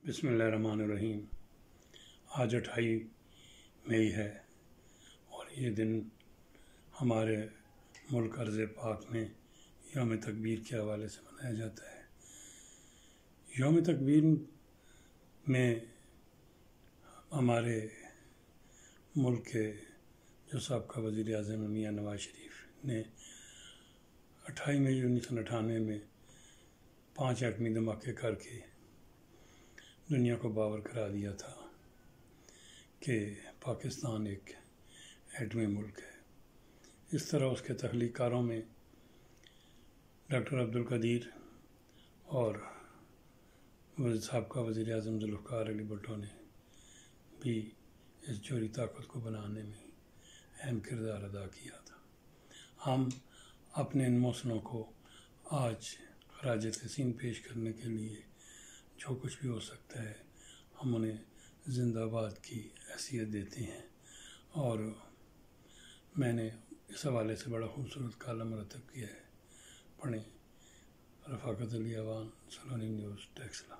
بسم اللہ الرحمن الرحیم۔ آج 28 مئی ہے اور یہ دن ہمارے ملک ارض پاک میں یوم تکبیر کے حوالے سے منایا جاتا ہے۔ یوم تکبیر میں ہمارے ملک کے جو سابقہ وزیر اعظم میاں نواز شریف نے 28 مئی 1998 میں 5 ایٹمی دھماکے کر کے دنیا کو باور کرا دیا تھا کہ پاکستان ایک ایٹمی ملک ہے۔ اس طرح اس کے تخلیق کاروں میں ڈاکٹر عبدالقدیر اور سابقہ وزیر اعظم ذوالفقار علی بھٹو نے بھی اس جوہری طاقت کو بنانے میں اہم کردار ادا کیا تھا۔ ہم اپنے ان محسنوں کو آج خراج تحسین پیش کرنے کے لیے جو کچھ بھی ہو سکتا ہے ہم انہیں زندہ باد کی حیثیت دیتے ہیں، اور میں نے اس حوالے سے بڑا خوبصورت کالم مرتب کیا ہے، پڑھیں۔ رفاقت علی اوان، سلونی نیوز، ٹیکسلا۔